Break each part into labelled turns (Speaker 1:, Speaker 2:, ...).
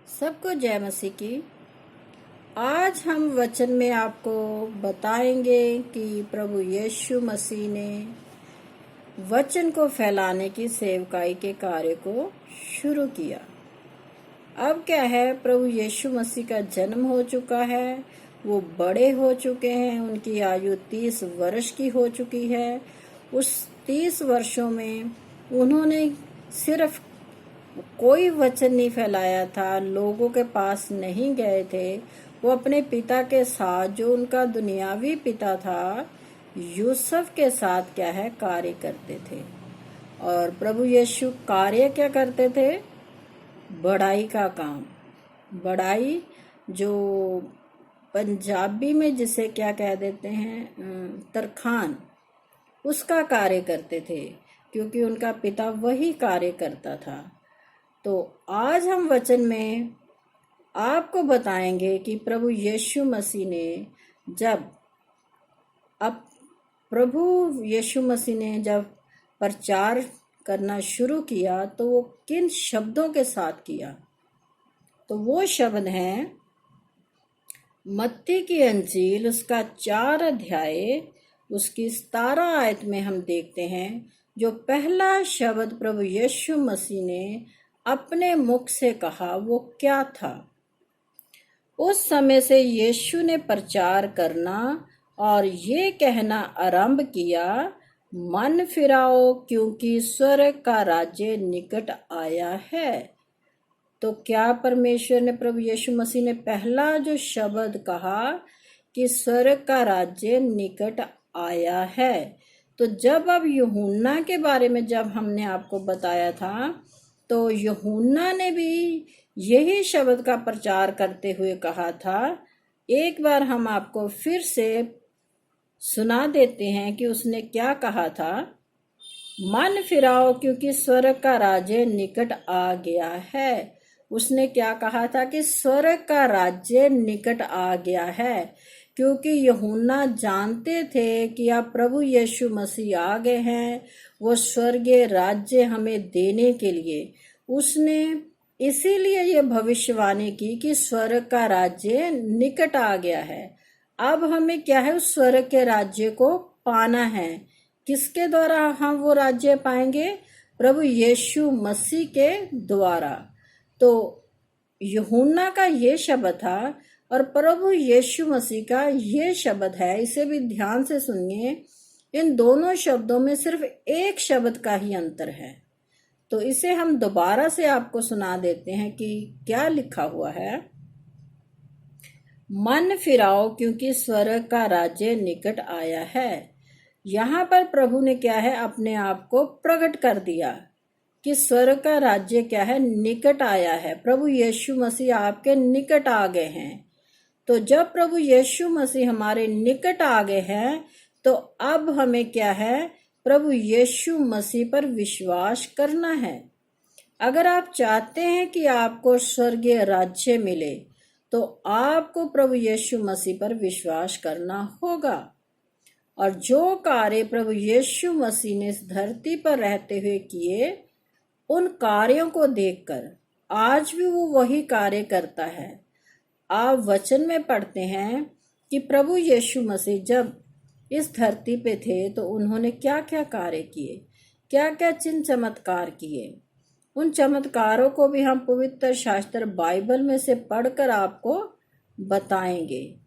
Speaker 1: सबको जय मसीह की। आज हम वचन में आपको बताएंगे कि प्रभु यीशु मसीह ने वचन को फैलाने की सेवकाई के कार्य को शुरू किया। अब क्या है, प्रभु यीशु मसीह का जन्म हो चुका है, वो बड़े हो चुके हैं, उनकी आयु 30 वर्ष की हो चुकी है। उस 30 वर्षों में उन्होंने सिर्फ कोई वचन नहीं फैलाया था, लोगों के पास नहीं गए थे। वो अपने पिता के साथ, जो उनका दुनियावी पिता था, यूसुफ के साथ क्या है, कार्य करते थे। और प्रभु यीशु कार्य क्या करते थे? बढ़ाई का काम। बढ़ाई, जो पंजाबी में जिसे क्या कह देते हैं, तरखान, उसका कार्य करते थे, क्योंकि उनका पिता वही कार्य करता था। तो आज हम वचन में आपको बताएंगे कि प्रभु यीशु मसीह ने जब प्रचार करना शुरू किया तो वो किन शब्दों के साथ किया। तो वो शब्द हैं मत्ती की अंजील, उसका 4 अध्याय, उसकी 17 आयत में हम देखते हैं। जो पहला शब्द प्रभु यीशु मसीह ने अपने मुख से कहा वो क्या था? उस समय से यीशु ने प्रचार करना और ये कहना आरंभ किया, मन फिराओ क्योंकि स्वर्ग का राज्य निकट आया है। तो क्या परमेश्वर ने, प्रभु यीशु मसीह ने पहला जो शब्द कहा कि स्वर्ग का राज्य निकट आया है। तो जब अब यूहन्ना के बारे में जब हमने आपको बताया था, तो यूहन्ना ने भी यही शब्द का प्रचार करते हुए कहा था। एक बार हम आपको फिर से सुना देते हैं कि उसने क्या कहा था। मन फिराओ क्योंकि स्वर्ग का राज्य निकट आ गया है। उसने क्या कहा था कि स्वर्ग का राज्य निकट आ गया है, क्योंकि यूहन्ना जानते थे कि अब प्रभु यीशु मसीह आ गए हैं, वो स्वर्गीय राज्य हमें देने के लिए। उसने इसीलिए ये भविष्यवाणी की कि स्वर्ग का राज्य निकट आ गया है। अब हमें क्या है, उस स्वर्ग के राज्य को पाना है। किसके द्वारा हम वो राज्य पाएंगे? प्रभु यीशु मसीह के द्वारा। तो यूहन्ना का ये शब्द था और प्रभु यीशु मसीह का ये शब्द है। इसे भी ध्यान से सुनिए, इन दोनों शब्दों में सिर्फ एक शब्द का ही अंतर है। तो इसे हम दोबारा से आपको सुना देते हैं कि क्या लिखा हुआ है। मन फिराओ क्योंकि स्वर्ग का राज्य निकट आया है। यहाँ पर प्रभु ने क्या है, अपने आप को प्रकट कर दिया कि स्वर्ग का राज्य क्या है, निकट आया है। प्रभु यीशु मसीह आपके निकट आ गए हैं। तो जब प्रभु यीशु मसीह हमारे निकट आ गए हैं, तो अब हमें क्या है, प्रभु यीशु मसीह पर विश्वास करना है। अगर आप चाहते हैं कि आपको स्वर्गीय राज्य मिले, तो आपको प्रभु यीशु मसीह पर विश्वास करना होगा। और जो कार्य प्रभु यीशु मसीह ने इस धरती पर रहते हुए किए, उन कार्यों को देखकर आज भी वो वही कार्य करता है। आप वचन में पढ़ते हैं कि प्रभु यीशु मसीह जब इस धरती पे थे तो उन्होंने क्या क्या कार्य किए, क्या क्या चिन्ह चमत्कार किए। उन चमत्कारों को भी हम पवित्र शास्त्र बाइबल में से पढ़कर आपको बताएंगे।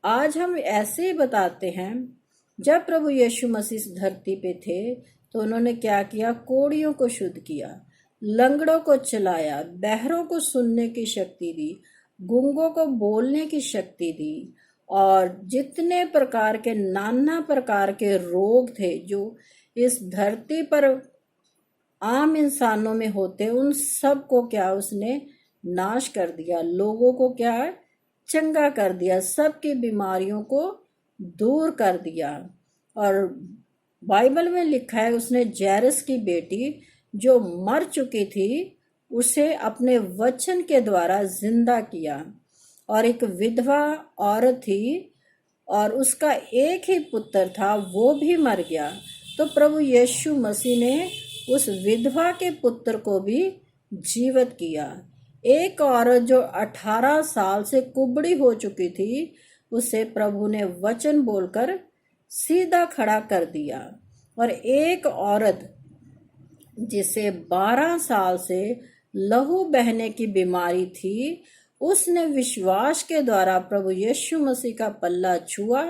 Speaker 1: आज हम ऐसे ही बताते हैं, जब प्रभु यीशु मसीह इस धरती पे थे तो उन्होंने क्या किया, कोढ़ियों को शुद्ध किया, लंगड़ों को चलाया, बहरों को सुनने की शक्ति दी, गूंगों को बोलने की शक्ति दी, और जितने प्रकार के, नाना प्रकार के रोग थे जो इस धरती पर आम इंसानों में होते, उन सब को क्या उसने नाश कर दिया। लोगों को क्या चंगा कर दिया, सबकी बीमारियों को दूर कर दिया। और बाइबल में लिखा है, उसने जैरस की बेटी जो मर चुकी थी, उसे अपने वचन के द्वारा जिंदा किया। और एक विधवा औरत थी और उसका एक ही पुत्र था, वो भी मर गया। तो प्रभु यीशु मसीह ने उस विधवा के पुत्र को भी जीवित किया। एक औरत जो 18 साल से कुबड़ी हो चुकी थी, उसे प्रभु ने वचन बोलकर सीधा खड़ा कर दिया। और एक औरत जिसे 12 साल से लहू बहने की बीमारी थी, उसने विश्वास के द्वारा प्रभु यीशु मसीह का पल्ला छुआ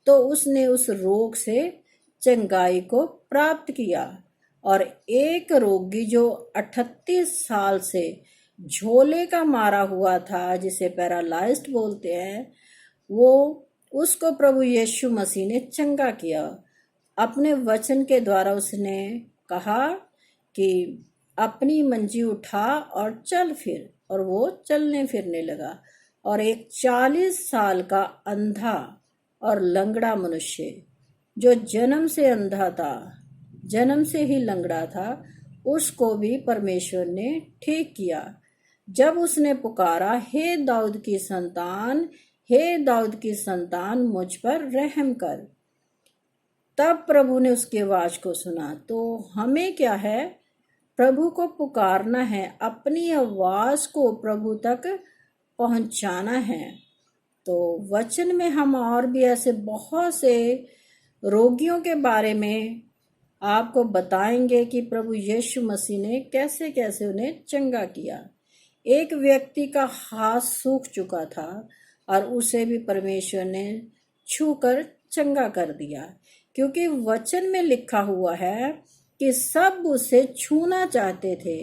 Speaker 1: तो उसने उस रोग से चंगाई को प्राप्त किया। और एक रोगी जो 38 साल से झोले का मारा हुआ था, जिसे पैरालाइज्ड बोलते हैं, वो उसको प्रभु यीशु मसीह ने चंगा किया। अपने वचन के द्वारा उसने कहा कि अपनी मंजी उठा और चल फिर, और वो चलने फिरने लगा। और एक 40 साल का अंधा और लंगड़ा मनुष्य जो जन्म से अंधा था, जन्म से ही लंगड़ा था, उसको भी परमेश्वर ने ठीक किया। जब उसने पुकारा, हे दाऊद की संतान, हे दाऊद की संतान, मुझ पर रहम कर, तब प्रभु ने उसकी आवाज को सुना। तो हमें क्या है, प्रभु को पुकारना है, अपनी आवाज को प्रभु तक पहुंचाना है। तो वचन में हम और भी ऐसे बहुत से रोगियों के बारे में आपको बताएंगे कि प्रभु यीशु मसीह ने कैसे कैसे उन्हें चंगा किया। एक व्यक्ति का हाथ सूख चुका था और उसे भी परमेश्वर ने छूकर चंगा कर दिया, क्योंकि वचन में लिखा हुआ है कि सब उसे छूना चाहते थे,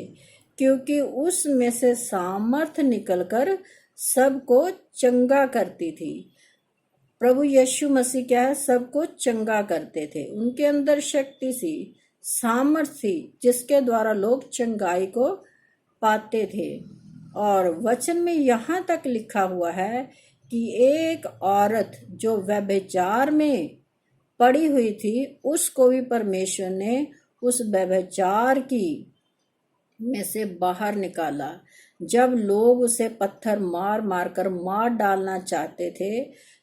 Speaker 1: क्योंकि उसमें से सामर्थ निकलकर सबको चंगा करती थी। प्रभु यीशु मसीह क्या है, सबको चंगा करते थे। उनके अंदर शक्ति सी, सामर्थ थी, जिसके द्वारा लोग चंगाई को पाते थे। और वचन में यहाँ तक लिखा हुआ है कि एक औरत जो व्यभिचार में पड़ी हुई थी, उसको भी परमेश्वर ने उस व्यभिचार की में से बाहर निकाला। जब लोग उसे पत्थर मार मार कर मार डालना चाहते थे,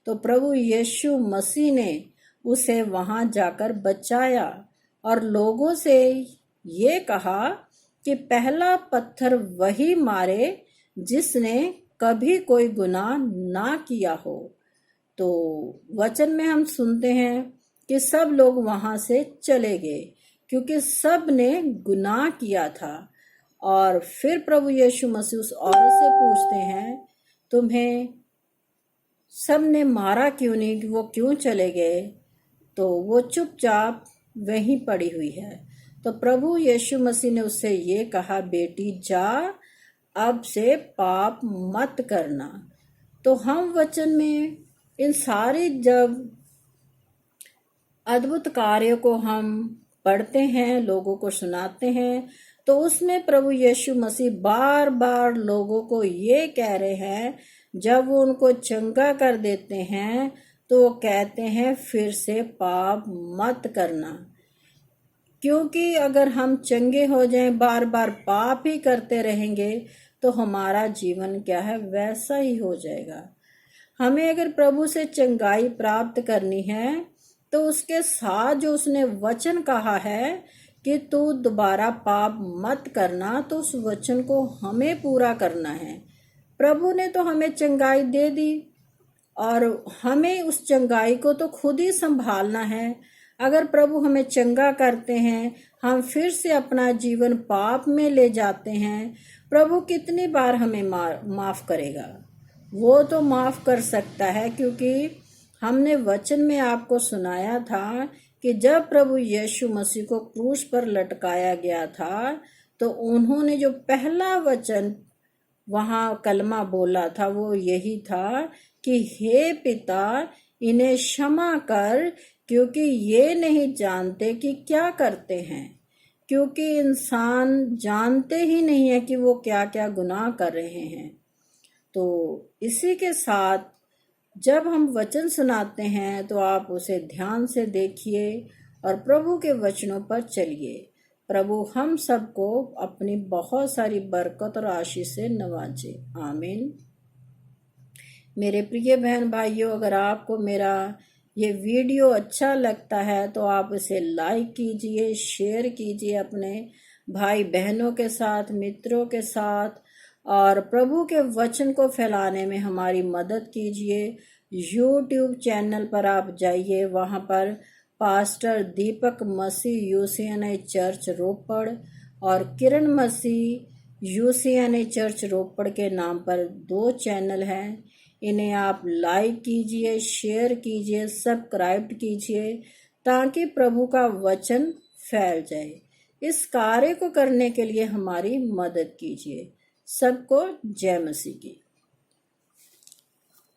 Speaker 1: तो प्रभु यीशु मसीह ने उसे वहां जाकर बचाया और लोगों से ये कहा कि पहला पत्थर वही मारे जिसने कभी कोई गुनाह ना किया हो। तो वचन में हम सुनते हैं कि सब लोग वहां से चले गए, क्योंकि सब ने गुनाह किया था। और फिर प्रभु यीशु मसीह उस औरत से पूछते हैं, तुम्हें सब ने मारा क्यों नहीं, कि वो क्यों चले गए? तो वो चुपचाप वहीं पड़ी हुई है। तो प्रभु यीशु मसीह ने उससे ये कहा, बेटी जा, अब से पाप मत करना। तो हम वचन में इन सारी जब अद्भुत कार्यों को हम पढ़ते हैं, लोगों को सुनाते हैं, तो उसमें प्रभु यीशु मसीह बार बार लोगों को ये कह रहे हैं, जब वो उनको चंगा कर देते हैं तो वो कहते हैं फिर से पाप मत करना। क्योंकि अगर हम चंगे हो जाएं, बार बार पाप ही करते रहेंगे, तो हमारा जीवन क्या है, वैसा ही हो जाएगा। हमें अगर प्रभु से चंगाई प्राप्त करनी है, तो उसके साथ जो उसने वचन कहा है कि तू दोबारा पाप मत करना, तो उस वचन को हमें पूरा करना है। प्रभु ने तो हमें चंगाई दे दी और हमें उस चंगाई को तो खुद ही संभालना है। अगर प्रभु हमें चंगा करते हैं, हम फिर से अपना जीवन पाप में ले जाते हैं, प्रभु कितनी बार हमें माफ करेगा? वो तो माफ कर सकता है, क्योंकि हमने वचन में आपको सुनाया था कि जब प्रभु यीशु मसीह को क्रूस पर लटकाया गया था, तो उन्होंने जो पहला वचन वहां कलमा बोला था, वो यही था कि हे पिता, इन्हें क्षमा कर, क्योंकि ये नहीं जानते कि क्या करते हैं। क्योंकि इंसान जानते ही नहीं है कि वो क्या क्या गुनाह कर रहे हैं। तो इसी के साथ जब हम वचन सुनाते हैं, तो आप उसे ध्यान से देखिए और प्रभु के वचनों पर चलिए। प्रभु हम सबको अपनी बहुत सारी बरकत और आशीष से नवाजे। आमीन। मेरे प्रिय बहन भाइयों, अगर आपको मेरा ये वीडियो अच्छा लगता है तो आप इसे लाइक कीजिए, शेयर कीजिए अपने भाई बहनों के साथ, मित्रों के साथ, और प्रभु के वचन को फैलाने में हमारी मदद कीजिए। यूट्यूब चैनल पर आप जाइए, वहाँ पर पास्टर दीपक मसीह यूसीएनए चर्च रोपड़ और किरण मसीह यूसीएनए चर्च रोपड़ के नाम पर 2 चैनल हैं। इन्हें आप लाइक कीजिए, शेयर कीजिए, सब्सक्राइब कीजिए, ताकि प्रभु का वचन फैल जाए। इस कार्य को करने के लिए हमारी मदद कीजिए। सबको जय मसीह की।